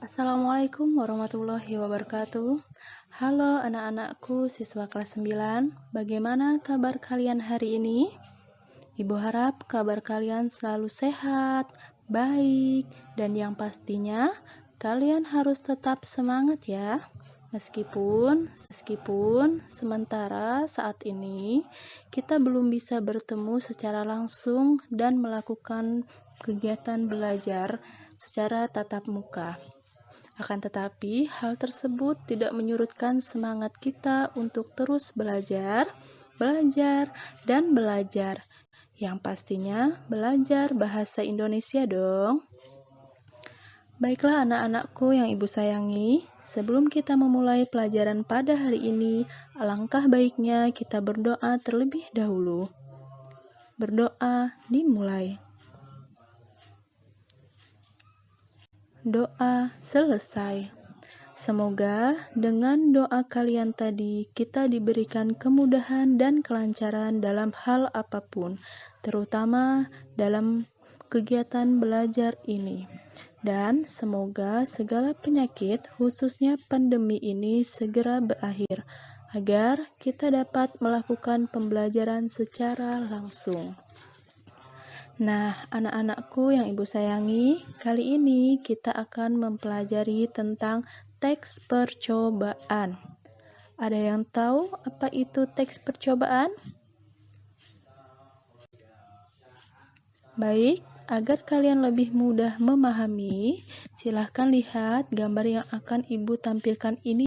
Assalamualaikum warahmatullahi wabarakatuh. Halo anak-anakku siswa kelas 9. Bagaimana kabar kalian hari ini? Ibu harap kabar kalian selalu sehat, baik, dan yang pastinya kalian harus tetap semangat ya. Meskipun sementara saat ini kita belum bisa bertemu secara langsung dan melakukan kegiatan belajar secara tatap muka. Akan tetapi, hal tersebut tidak menyurutkan semangat kita untuk terus belajar, dan belajar. Yang pastinya belajar bahasa Indonesia dong. Baiklah anak-anakku yang ibu sayangi, sebelum kita memulai pelajaran pada hari ini, alangkah baiknya kita berdoa terlebih dahulu. Berdoa dimulai. Doa selesai. Semoga dengan doa kalian tadi kita diberikan kemudahan dan kelancaran dalam hal apapun, terutama dalam kegiatan belajar ini. Dan semoga segala penyakit, khususnya pandemi ini, segera berakhir, agar kita dapat melakukan pembelajaran secara langsung. Nah, anak-anakku yang ibu sayangi, kali ini kita akan mempelajari tentang teks percobaan. Ada yang tahu apa itu teks percobaan? Baik, agar kalian lebih mudah memahami, silahkan lihat gambar yang akan ibu tampilkan ini.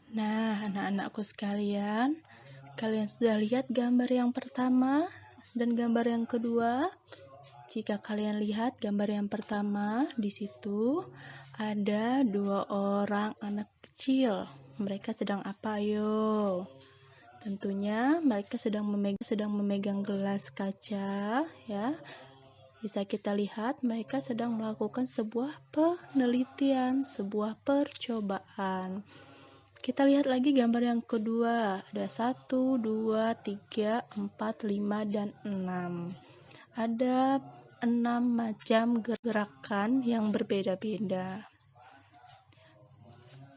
Nah, anak-anakku sekalian, kalian sudah lihat gambar yang pertama dan gambar yang kedua? Jika kalian lihat gambar yang pertama, di situ ada dua orang anak kecil. Mereka sedang apa, ayo? Tentunya mereka sedang memegang gelas kaca, ya. Bisa kita lihat mereka sedang melakukan sebuah penelitian, sebuah percobaan. Kita lihat lagi gambar yang kedua. Ada 1, 2, 3, 4, 5, dan 6. Ada 6 macam gerakan yang berbeda-beda.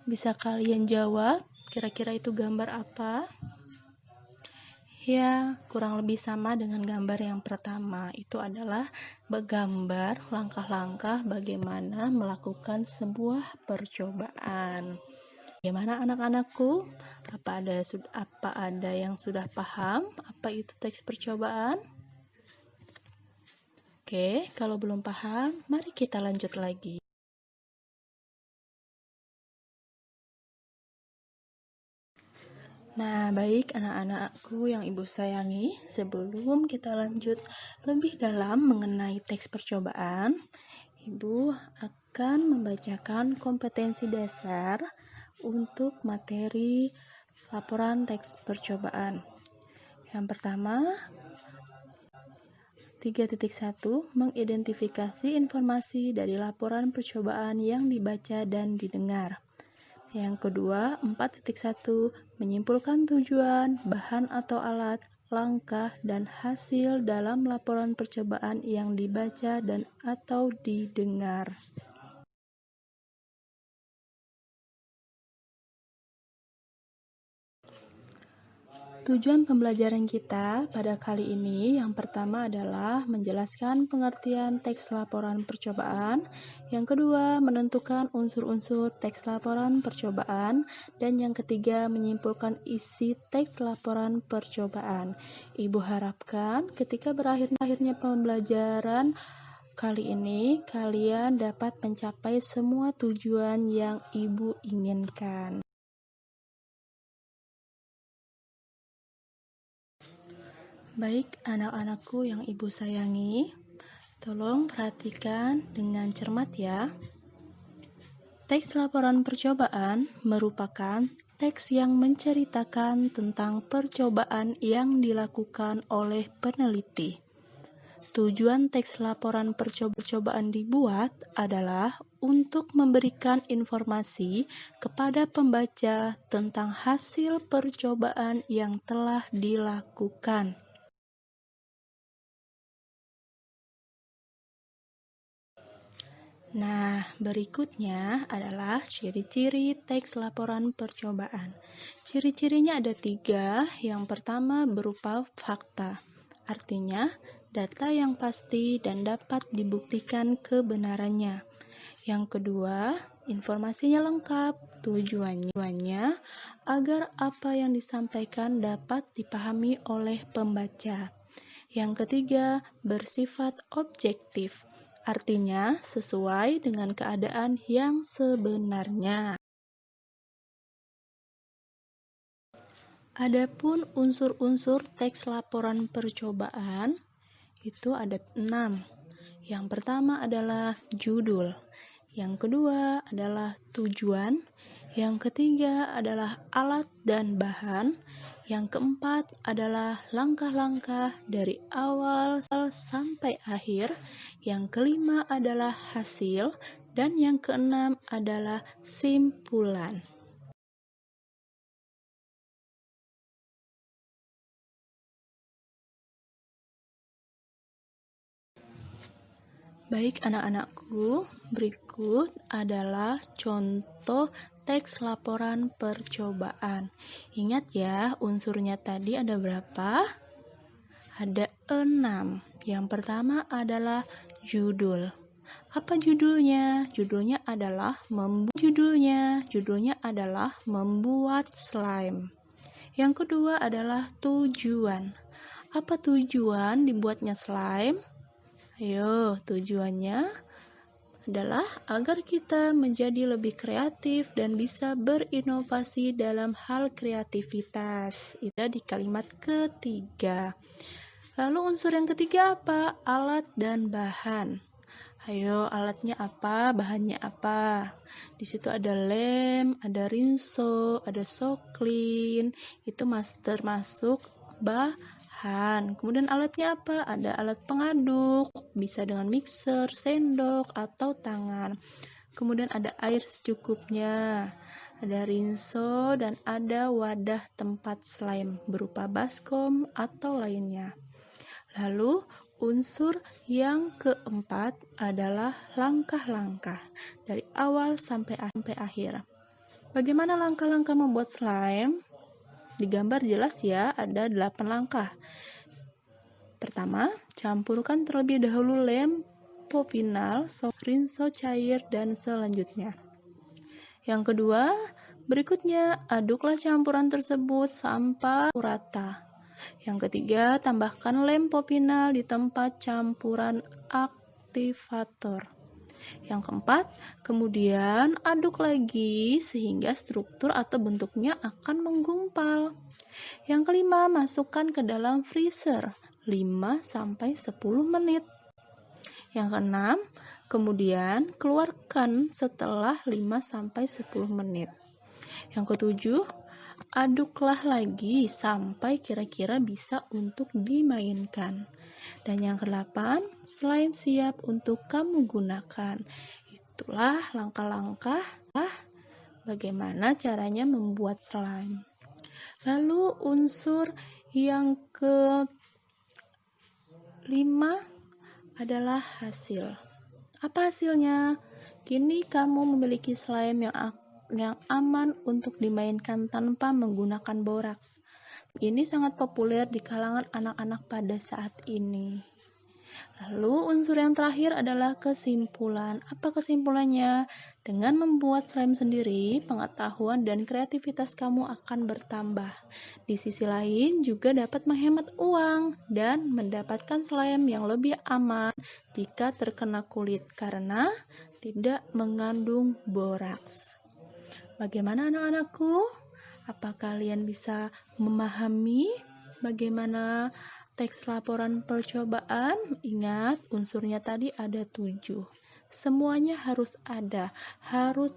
Bisa kalian jawab, kira-kira itu gambar apa? Ya, kurang lebih sama dengan gambar yang pertama. Itu adalah gambar langkah-langkah bagaimana melakukan sebuah percobaan. Bagaimana anak-anakku? Apa ada yang sudah paham apa itu teks percobaan? Oke, kalau belum paham, mari kita lanjut lagi. Nah, baik anak-anakku yang ibu sayangi, sebelum kita lanjut lebih dalam mengenai teks percobaan, ibu akan membacakan kompetensi dasar untuk materi laporan teks percobaan. Yang pertama, 3.1 mengidentifikasi informasi dari laporan percobaan yang dibaca dan didengar. Yang kedua, 4.1 menyimpulkan tujuan, bahan atau alat, langkah, dan hasil dalam laporan percobaan yang dibaca dan atau didengar. Tujuan pembelajaran kita pada kali ini yang pertama adalah menjelaskan pengertian teks laporan percobaan, yang kedua menentukan unsur-unsur teks laporan percobaan, dan yang ketiga menyimpulkan isi teks laporan percobaan. Ibu harapkan ketika berakhirnya pembelajaran kali ini kalian dapat mencapai semua tujuan yang ibu inginkan. Baik anak-anakku yang ibu sayangi, tolong perhatikan dengan cermat ya. Teks laporan percobaan merupakan teks yang menceritakan tentang percobaan yang dilakukan oleh peneliti. Tujuan teks laporan percobaan dibuat adalah untuk memberikan informasi kepada pembaca tentang hasil percobaan yang telah dilakukan. Nah, berikutnya adalah ciri-ciri teks laporan percobaan. Ciri-cirinya ada 3. Yang pertama berupa fakta, artinya data yang pasti dan dapat dibuktikan kebenarannya. Yang kedua, informasinya lengkap, tujuannya agar apa yang disampaikan dapat dipahami oleh pembaca. Yang ketiga, bersifat objektif, artinya sesuai dengan keadaan yang sebenarnya. Adapun unsur-unsur teks laporan percobaan itu ada 6. Yang pertama adalah judul, yang kedua adalah tujuan, yang ketiga adalah alat dan bahan, yang keempat adalah langkah-langkah dari awal sampai akhir, yang kelima adalah hasil, dan yang keenam adalah simpulan. Baik anak-anakku, berikut adalah contoh teks laporan percobaan. Ingat ya, unsurnya tadi ada berapa? Ada 6. Yang pertama adalah judul. Apa judulnya? Judulnya adalah membuat slime. Yang kedua adalah tujuan. Apa tujuan dibuatnya slime? Ayo, tujuannya adalah agar kita menjadi lebih kreatif dan bisa berinovasi dalam hal kreativitas. Itu di kalimat ketiga. Lalu unsur yang ketiga apa? Alat dan bahan. Ayo, alatnya apa? Bahannya apa? Di situ ada lem, ada rinso, ada soklin. Itu termasuk bahan. Kemudian alatnya apa? Ada alat pengaduk, bisa dengan mixer, sendok, atau tangan. Kemudian ada air secukupnya, ada rinso, dan ada wadah tempat slime berupa baskom atau lainnya. Lalu unsur yang keempat adalah langkah-langkah dari awal sampai akhir. Bagaimana langkah-langkah membuat slime? Digambar jelas ya, ada 8 langkah. Pertama, campurkan terlebih dahulu lem popinal, rinso cair, dan selanjutnya. Yang kedua, berikutnya aduklah campuran tersebut sampai rata. Yang ketiga, tambahkan lem popinal di tempat campuran aktivator. Yang keempat, kemudian aduk lagi sehingga struktur atau bentuknya akan menggumpal. Yang kelima, masukkan ke dalam freezer 5-10 menit. Yang keenam, kemudian keluarkan setelah 5-10 menit. Yang ketujuh, aduklah lagi sampai kira-kira bisa untuk dimainkan. Dan yang ke-8, slime siap untuk kamu gunakan. Itulah langkah-langkah bagaimana caranya membuat slime. Lalu unsur yang ke-5 adalah hasil. Apa hasilnya? Kini kamu memiliki slime yang aman untuk dimainkan tanpa menggunakan boraks. Ini sangat populer di kalangan anak-anak pada saat ini. Lalu unsur yang terakhir adalah kesimpulan. Apa kesimpulannya? Dengan membuat slime sendiri, pengetahuan dan kreativitas kamu akan bertambah. Di sisi lain juga dapat menghemat uang dan mendapatkan slime yang lebih aman jika terkena kulit karena tidak mengandung boraks. Bagaimana anak-anakku? Apa kalian bisa memahami bagaimana teks laporan percobaan? Ingat, unsurnya tadi ada 7. Semuanya harus ada, harus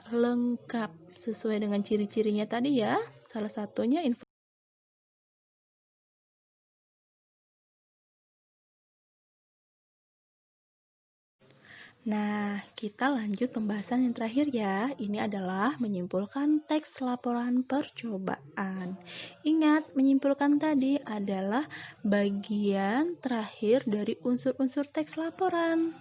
lengkap sesuai dengan ciri-cirinya tadi ya. Salah satunya Nah, kita lanjut pembahasan yang terakhir ya. Ini adalah menyimpulkan teks laporan percobaan. Ingat, menyimpulkan tadi adalah bagian terakhir dari unsur-unsur teks laporan.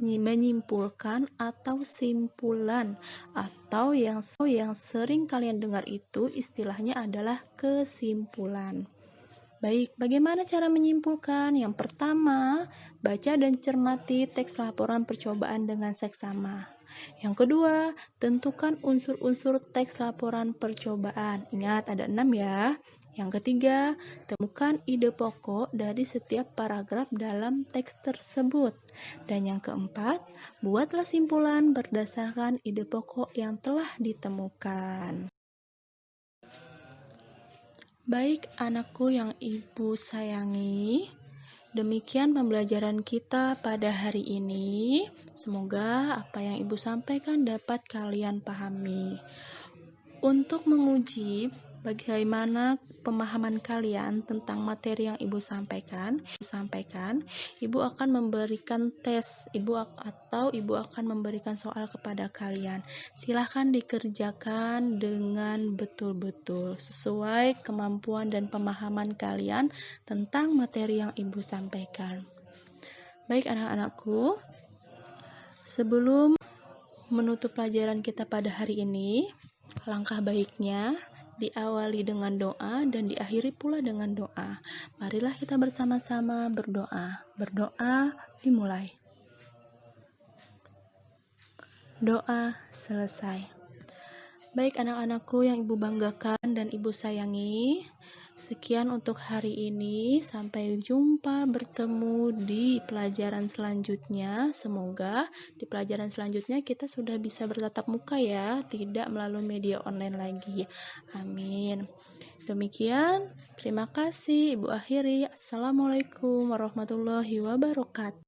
Menyimpulkan atau simpulan, atau yang sering kalian dengar itu istilahnya adalah kesimpulan. Baik, bagaimana cara menyimpulkan? Yang pertama, baca dan cermati teks laporan percobaan dengan seksama. Yang kedua, tentukan unsur-unsur teks laporan percobaan. Ingat, ada 6 ya. Yang ketiga, temukan ide pokok dari setiap paragraf dalam teks tersebut. Dan yang keempat, buatlah simpulan berdasarkan ide pokok yang telah ditemukan. Baik anakku yang ibu sayangi, demikian pembelajaran kita pada hari ini. Semoga apa yang ibu sampaikan dapat kalian pahami. Untuk menguji bagaimana pemahaman kalian tentang materi yang ibu sampaikan, ibu akan memberikan tes, ibu akan memberikan soal kepada kalian. Silahkan dikerjakan dengan betul-betul sesuai kemampuan dan pemahaman kalian tentang materi yang ibu sampaikan. Baik anak-anakku, sebelum menutup pelajaran kita pada hari ini, langkah baiknya diawali dengan doa dan diakhiri pula dengan doa. Marilah kita bersama-sama berdoa. Berdoa dimulai. Doa selesai. Baik anak-anakku yang ibu banggakan dan ibu sayangi, sekian untuk hari ini. Sampai jumpa bertemu di pelajaran selanjutnya. Semoga di pelajaran selanjutnya kita sudah bisa bertatap muka ya, tidak melalui media online lagi. Amin. Demikian, terima kasih. Ibu akhiri. Assalamualaikum warahmatullahi wabarakatuh.